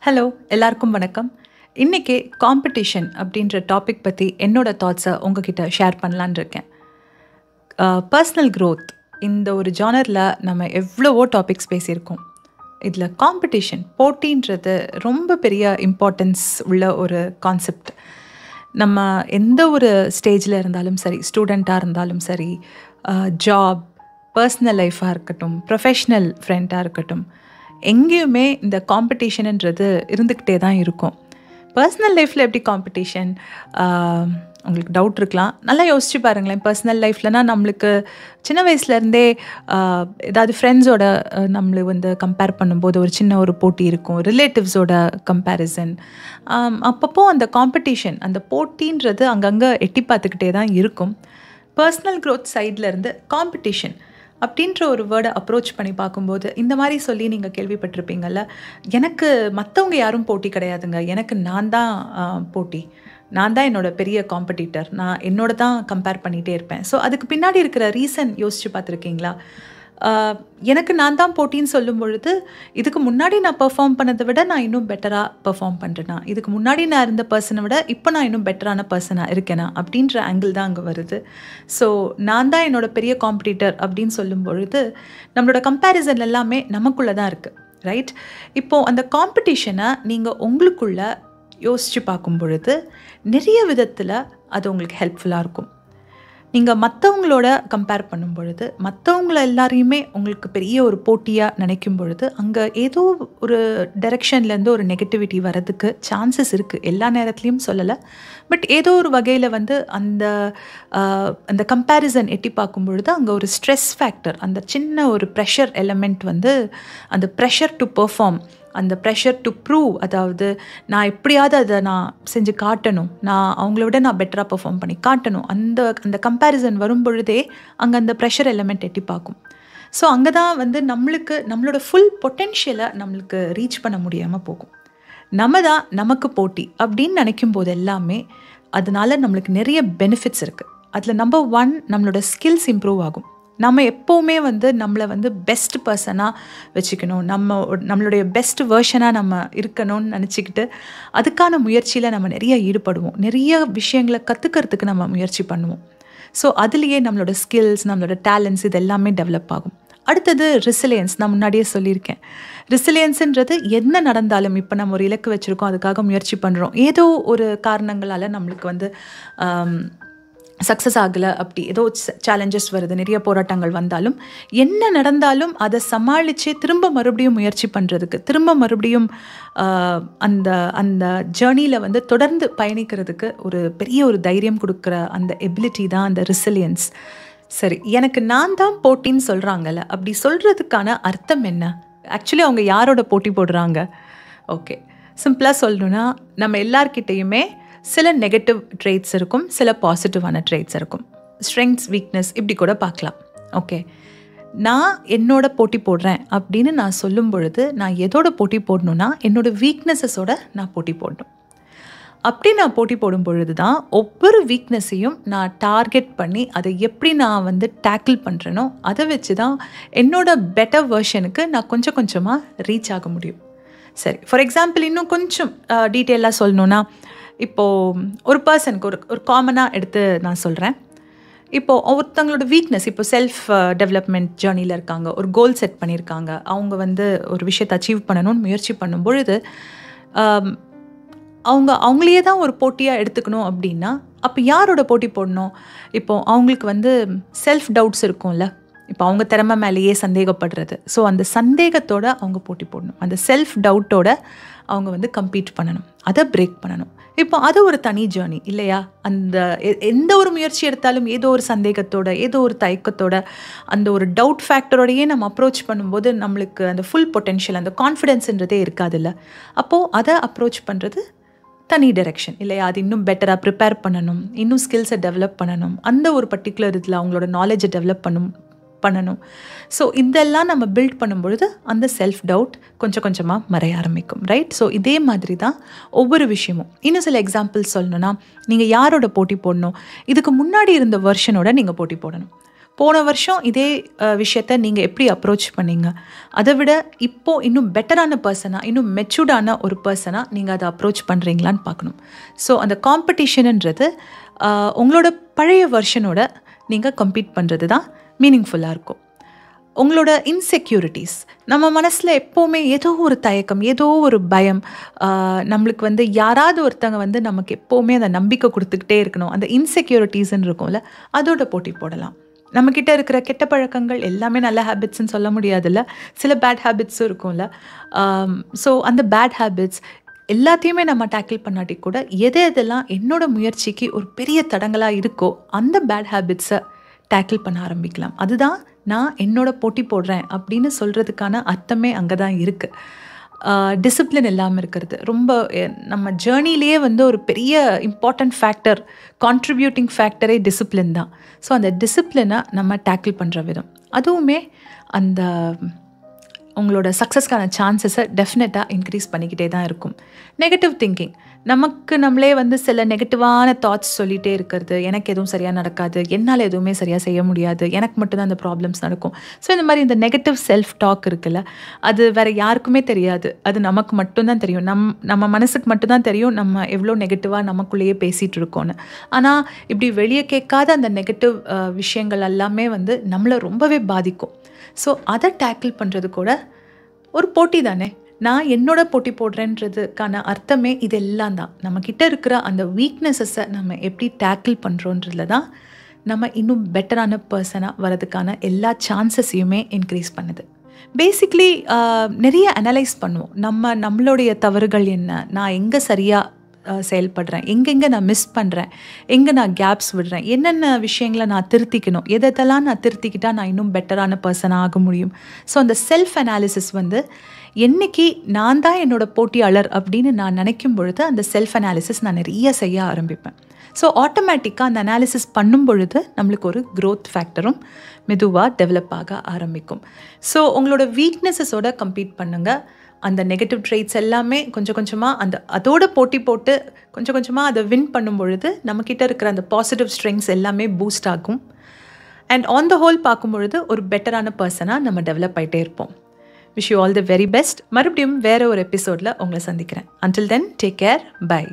Hello எல்லாருக்கும் வணக்கம். இன்றைக்கி காம்படிஷன் அப்படின்ற டாபிக் பற்றி என்னோட தாட்ஸை உங்ககிட்ட ஷேர் பண்ணலான்னு இருக்கேன். பர்சனல் க்ரோத் இந்த ஒரு ஜானரில் நம்ம எவ்வளவோ டாபிக்ஸ் பேசியிருக்கோம். இதில் காம்படிஷன் போட்டின்றது ரொம்ப பெரிய இம்பார்ட்டன்ஸ் உள்ள ஒரு கான்செப்ட். நம்ம எந்த ஒரு ஸ்டேஜில் இருந்தாலும் சரி, ஸ்டூடெண்ட்டாக இருந்தாலும் சரி, ஜாப், பர்சனல் லைஃபாக இருக்கட்டும், ப்ரொஃபஷ்னல் ஃப்ரெண்டாக இருக்கட்டும், எங்கேயுமே இந்த காம்படிஷனுன்றது இருந்துக்கிட்டே தான் இருக்கும். பர்சனல் லைஃப்பில் எப்படி காம்படிஷன்? உங்களுக்கு டவுட் இருக்கலாம். நல்லா யோசிச்சு பாருங்களேன். பர்சனல் லைஃப்லனா நம்மளுக்கு சின்ன வயசுலேருந்தே ஏதாவது ஃப்ரெண்ட்ஸோட நம்மளை கம்பேர் பண்ணும்போது ஒரு சின்ன ஒரு போட்டி இருக்கும், ரிலேட்டிவ்ஸோட கம்பேரிசன். அப்பப்போ அந்த காம்படிஷன், அந்த போட்டின்றது அங்கங்கே எட்டி பார்த்துக்கிட்டே தான் இருக்கும். பர்சனல் க்ரோத் சைட்லேருந்து காம்படிஷன் அப்படின்ற ஒரு வேர்டை அப்ரோச் பண்ணி பார்க்கும்போது இந்த மாதிரி சொல்லி நீங்கள் கேள்விப்பட்டிருப்பீங்கள்ல, எனக்கு மற்றவங்க யாரும் போட்டி கிடையாதுங்க, எனக்கு நான் தான் போட்டி, நான் தான் என்னோடய பெரிய காம்படிட்டர், நான் என்னோட தான் கம்பேர் பண்ணிகிட்டே இருப்பேன். ஸோ அதுக்கு பின்னாடி இருக்கிற ரீசன் யோசித்து பார்த்துருக்கீங்களா? எனக்கு நான் தான் போட்டின்னு சொல்லும் பொழுது, இதுக்கு முன்னாடி நான் பெர்ஃபார்ம் பண்ணதை விட நான் இன்னும் பெட்டராக பெர்ஃபார்ம் பண்ணுறேனா, இதுக்கு முன்னாடி நான் இருந்த பர்சனை விட இப்போ நான் இன்னும் பெட்டரான பர்சனாக இருக்கேனா அப்படின்ற ஆங்கிள் தான் அங்கே வருது. ஸோ நான் தான் என்னோட பெரிய காம்படிட்டர் அப்படின்னு சொல்லும் பொழுது நம்மளோட கம்பேரிசன் எல்லாமே நமக்குள்ளே தான் இருக்குது, ரைட்? இப்போது அந்த காம்படிஷனை நீங்கள் உங்களுக்குள்ளே யோசித்து பார்க்கும் பொழுது நிறைய விதத்தில் அது உங்களுக்கு ஹெல்ப்ஃபுல்லாக இருக்கும். நீங்கள் மற்றவங்களோட கம்பேர் பண்ணும் பொழுது, மற்றவங்கள எல்லாரையுமே உங்களுக்கு பெரிய ஒரு போட்டியாக நினைக்கும் பொழுது, அங்கே ஏதோ ஒரு டைரெக்ஷன்லேருந்து ஒரு நெகட்டிவிட்டி வரதுக்கு சான்சஸ் இருக்குது. எல்லா நேரத்துலையும் சொல்லலை, பட் ஏதோ ஒரு வகையில் அந்த கம்பேரிசன் எட்டி பார்க்கும் பொழுது அங்கே ஒரு ஸ்ட்ரெஸ் ஃபேக்டர், அந்த சின்ன ஒரு ப்ரெஷர் எலமெண்ட் அந்த ப்ரெஷர் டு பெர்ஃபார்ம், அந்த ப்ரெஷர் டு ப்ரூவ், அதாவது நான் எப்படியாவது அதை நான் செஞ்சு காட்டணும், நான் அவங்கள விட நான் பெட்டராக பெர்ஃபார்ம் பண்ணி காட்டணும், அந்த கம்பேரிசன் வரும் பொழுதே அங்கே அந்த ப்ரெஷர் எலமெண்ட் எட்டி பார்க்கும். ஸோ அங்கே தான் நம்மளோட ஃபுல் பொட்டென்ஷியலை நம்மளுக்கு ரீச் பண்ண முடியாமல் போகும். நம்ம தான் நமக்கு போட்டி அப்படின்னு நினைக்கும் போது எல்லாமே அதனால நம்மளுக்கு நிறைய பெனிஃபிட்ஸ் இருக்குது. அதில் நம்பர் 1, நம்மளோட ஸ்கில்ஸ் இம்ப்ரூவ் ஆகும். நம்ம எப்போவுமே நம்மளை பெஸ்ட் பர்சனாக வச்சுக்கணும், நம்மளுடைய பெஸ்ட் வேர்ஷனாக நம்ம இருக்கணும்னு நினச்சிக்கிட்டு அதுக்கான முயற்சியில் நம்ம நிறைய ஈடுபடுவோம், நிறைய விஷயங்களை கற்றுக்கிறதுக்கு நம்ம முயற்சி பண்ணுவோம். ஸோ அதுலேயே நம்மளோட ஸ்கில்ஸ், நம்மளோட டேலண்ட்ஸ் இது எல்லாமே டெவலப் ஆகும். அடுத்தது ரெசிலியன்ஸ். நான் முன்னாடியே சொல்லியிருக்கேன், ரெசிலியன்ஸுன்றது என்ன நடந்தாலும், இப்போ நம்ம ஒரு இலக்கு வச்சுருக்கோம், அதுக்காக முயற்சி பண்ணுறோம், ஏதோ ஒரு காரணங்களால் நம்மளுக்கு சக்ஸஸ் ஆகலை, அப்படி ஏதோ சேலஞ்சஸ் வருது, நிறைய போராட்டங்கள் வந்தாலும், என்ன நடந்தாலும் அதை சமாளித்து திரும்ப மறுபடியும் முயற்சி பண்ணுறதுக்கு, திரும்ப மறுபடியும் அந்த ஜேர்னியில் தொடர்ந்து பயணிக்கிறதுக்கு ஒரு பெரிய ஒரு தைரியம் கொடுக்குற அந்த எபிலிட்டி தான் அந்த ரெசிலியன்ஸ். சரி, எனக்கு நான் தான் போட்டின்னு சொல்கிறாங்கல்ல, அப்படி சொல்கிறதுக்கான அர்த்தம் என்ன? ஆக்சுவலி அவங்க யாரோட போட்டி போடுறாங்க? ஓகே, சிம்பிளாக சொல்லணுன்னா, நம்ம எல்லார்கிட்டையுமே சில நெகட்டிவ் ட்ரெய்ட்ஸ் இருக்கும், சில பாசிட்டிவான ட்ரெய்ட்ஸ் இருக்கும். ஸ்ட்ரெங்த்ஸ், வீக்னஸ் இப்படி கூட பார்க்கலாம். ஓகே, நான் என்னோட போட்டி போடுறேன் அப்படின்னு நான் சொல்லும் பொழுது நான் எதோட போட்டி போடணுன்னா, என்னோட வீக்னஸஸோட நான் போட்டி போடணும். அப்படி நான் போட்டி போடும் பொழுது தான் ஒவ்வொரு வீக்னஸையும் நான் டார்கெட் பண்ணி அதை எப்படி நான் டேக்கிள் பண்ணுறேனோ அதை வச்சு தான் என்னோட பெட்டர் வெர்ஷனுக்கு நான் கொஞ்சம் கொஞ்சமாக ரீச் ஆக முடியும். சரி, ஃபார் எக்ஸாம்பிள் இன்னும் கொஞ்சம் டீட்டெயிலாக சொல்லணுன்னா, இப்போது ஒரு பர்சனுக்கு ஒரு காமனாக எடுத்து நான் சொல்கிறேன். இப்போது ஒருத்தங்களோட வீக்னஸ், இப்போ செல்ஃப் டெவலப்மெண்ட் ஜேர்னியில் இருக்காங்க, ஒரு கோல் செட் பண்ணியிருக்காங்க, அவங்க ஒரு விஷயத்தை அச்சீவ் பண்ணணும்னு முயற்சி பண்ணும் பொழுது அவங்களையே தான் ஒரு போட்டியாக எடுத்துக்கணும் அப்படின்னா, அப்போ யாரோட போட்டி போடணும்? இப்போது அவங்களுக்கு செல்ஃப் டவுட்ஸ் இருக்கும்ல, இப்போ அவங்க திறமை மேலேயே சந்தேகப்படுறது. ஸோ அந்த சந்தேகத்தோடு அவங்க போட்டி போடணும், அந்த செல்ஃப் டவுட்டோட அவங்க கம்பீட் பண்ணணும், அதை பிரேக் பண்ணணும். இப்போ அது ஒரு தனி ஜேர்னி இல்லையா? எந்த ஒரு முயற்சி எடுத்தாலும் ஏதோ ஒரு சந்தேகத்தோட, ஏதோ ஒரு தயக்கத்தோட, அந்த ஒரு டவுட் ஃபேக்டரோடையே நம்ம அப்ரோச் பண்ணும்போது நம்மளுக்கு அந்த ஃபுல் பொட்டென்ஷியல், அந்த கான்ஃபிடென்ஸ்ன்றதே இருக்காதுல்ல. அப்போது அதை அப்ரோச் பண்ணுறது தனி டைரெக்ஷன் இல்லையா? அது இன்னும் பெட்டராக ப்ரிப்பேர் பண்ணணும், இன்னும் ஸ்கில்ஸை டெவலப் பண்ணணும், அந்த ஒரு பர்டிகுலர் இதில் அவங்களோட நாலேஜை டெவலப் பண்ணணும். ஸோ இதெல்லாம் நம்ம பில்ட் பண்ணும்பொழுது அந்த செல்ஃப் டவுட் கொஞ்சம் கொஞ்சமாக மறைய ஆரம்பிக்கும், ரைட்? ஸோ இதே மாதிரி தான் ஒவ்வொரு விஷயமும். இன்னும் சில எக்ஸாம்பிள்ஸ் சொல்லணுன்னா, நீங்கள் யாரோட போட்டி போடணும்? இதுக்கு முன்னாடி இருந்த வெர்ஷனோட நீங்கள் போட்டி போடணும். போன வருஷம் இதே விஷயத்த நீங்கள் எப்படி அப்ரோச் பண்ணீங்க, அதை விட இப்போது இன்னும் பெட்டரான பர்சனாக, இன்னும் மெச்சூர்டான ஒரு பர்சனாக நீங்கள் அதை அப்ரோச் பண்ணுறீங்களான்னு பார்க்கணும். ஸோ அந்த காம்படிஷனுன்றது உங்களோட பழைய வெர்ஷனோட நீங்கள் கம்பீட் பண்ணுறது தான் மீனிங்ஃபுல்லாக இருக்கும். உங்களோட இன்செக்யூரிட்டிஸ், நம்ம மனசில் எப்போவுமே ஏதோ ஒரு தயக்கம், ஏதோ ஒரு பயம், நம்மளுக்கு வந்து யாராவது ஒருத்தங்க வந்து நமக்கு எப்போவுமே அந்த நம்பிக்கை கொடுத்துக்கிட்டே இருக்கணும், அந்த இன்செக்யூரிட்டிஸ்ன்னு இருக்கும்ல, அதோட போட்டி போடலாம். நம்மக்கிட்ட இருக்கிற கெட்ட பழக்கங்கள் எல்லாமே நல்ல ஹேபிட்ஸ்ன்னு சொல்ல முடியாதுல்ல, சில பேட் ஹேபிட்ஸும் இருக்கும்ல. ஸோ அந்த பேட் ஹேபிட்ஸ் எல்லாத்தையுமே நம்ம டேக்கிள் பண்ணாட்டி கூட எதெல்லாம் என்னோடய முயற்சிக்கு ஒரு பெரிய தடங்களாக இருக்கோ அந்த பேட் ஹேபிட்ஸை டேக்கிள் பண்ண ஆரம்பிக்கலாம். அதுதான் நான் என்னோட போட்டி போடுறேன் அப்படின்னு சொல்கிறதுக்கான அர்த்தமே அங்கே தான் இருக்குது. டிசிப்ளின் இல்லாமல் இருக்கிறது ரொம்ப நம்ம ஜேர்னிலேயே வந்து ஒரு பெரிய இம்பார்ட்டண்ட் ஃபேக்டர், கான்ட்ரிபியூட்டிங் ஃபேக்டரே டிசிப்ளின் தான். ஸோ அந்த டிசிப்ளினை நம்ம டேக்கிள் பண்ணுற விதம், அதுவுமே அந்த உங்களோட சக்ஸஸ்க்கான சான்சஸை டெஃபினட்டாக இன்க்ரீஸ் பண்ணிக்கிட்டே தான் இருக்கும். நெகட்டிவ் திங்கிங், நமக்கு நம்மளே வந்து சில நெகட்டிவான தாட்ஸ் சொல்லிகிட்டே இருக்கிறது, எனக்கு எதுவும் சரியாக நடக்காது, என்னால் எதுவுமே சரியாக செய்ய முடியாது, எனக்கு மட்டும்தான் அந்த ப்ராப்ளம்ஸ் நடக்கும். ஸோ இந்த மாதிரி இந்த நெகட்டிவ் செல்ஃப் டாக் இருக்குல்ல, அது வேறு யாருக்குமே தெரியாது, அது நமக்கு மட்டும்தான் தெரியும். நம்ம மனசுக்கு மட்டும்தான் தெரியும் நம்ம எவ்வளோ நெகட்டிவாக நமக்குள்ளேயே பேசிகிட்டு இருக்கோன்னு. ஆனால் இப்படி வெளியே கேட்காத அந்த நெகட்டிவ் விஷயங்கள் எல்லாமே வந்து நம்மளை ரொம்பவே பாதிக்கும். ஸோ அதை டேக்கிள் பண்ணுறது கூட ஒரு போட்டி தானே. நான் என்னோட போட்டி போடுறேன்றதுக்கான அர்த்தமே இதெல்லாம் தான். நம்மக்கிட்ட இருக்கிற அந்த வீக்னஸஸை நம்ம எப்படி டேக்கிள் பண்ணுறோன்றதுல தான் நம்ம இன்னும் பெட்டரான பர்சனாக வரதுக்கான எல்லா சான்சஸையுமே இன்க்ரீஸ் பண்ணுது. பேசிக்லி நிறைய அனலைஸ் பண்ணுவோம். நம்மளுடைய தவறுகள் என்ன, நான் எங்கே சரியாக செயல்படுறேன், எங்கெங்கே நான் மிஸ் பண்ணுறேன், எங்கே நான் கேப்ஸ் விடுறேன், என்னென்ன விஷயங்களை நான் திருத்திக்கணும், எதெல்லாம் நான் திருத்திக்கிட்டால் நான் இன்னும் பெட்டரான பர்சனாக ஆக முடியும். ஸோ அந்த செல்ஃப் அனாலிசிஸ் வந்து என்றைக்கு நான் தான் என்னோடய போட்டியாளர் அப்படின்னு நான் நினைக்கும் பொழுது அந்த செல்ஃப் அனாலிசிஸ் நான் நிறைய செய்ய ஆரம்பிப்பேன். ஸோ ஆட்டோமேட்டிக்காக அந்த அனாலிசிஸ் பண்ணும் பொழுது நம்மளுக்கு ஒரு க்ரோத் ஃபேக்டரும் மெதுவாக டெவலப் ஆக ஆரம்பிக்கும். ஸோ உங்களோட வீக்னஸஸோட கம்பீட் பண்ணுங்கள். அந்த நெகட்டிவ் ட்ரெய்ட்ஸ் எல்லாமே கொஞ்சம் கொஞ்சமாக அதோட போட்டி போட்டு கொஞ்சம் கொஞ்சமாக அதை வின் பண்ணும் பொழுது நம்மக்கிட்ட இருக்கிற அந்த பாசிட்டிவ் ஸ்ட்ரெங்ஸ் எல்லாமே பூஸ்ட் ஆகும். அண்ட் ஆன் த ஹோல் பார்க்கும் பொழுது ஒரு பெட்டரான பர்சனாக நம்ம டெவலப் ஆகிட்டே இருப்போம். Wish you all the very best. மறுபடியும் வேறு ஒரு எபிசோடில் உங்களை சந்திக்கிறேன். Until then, take care, by.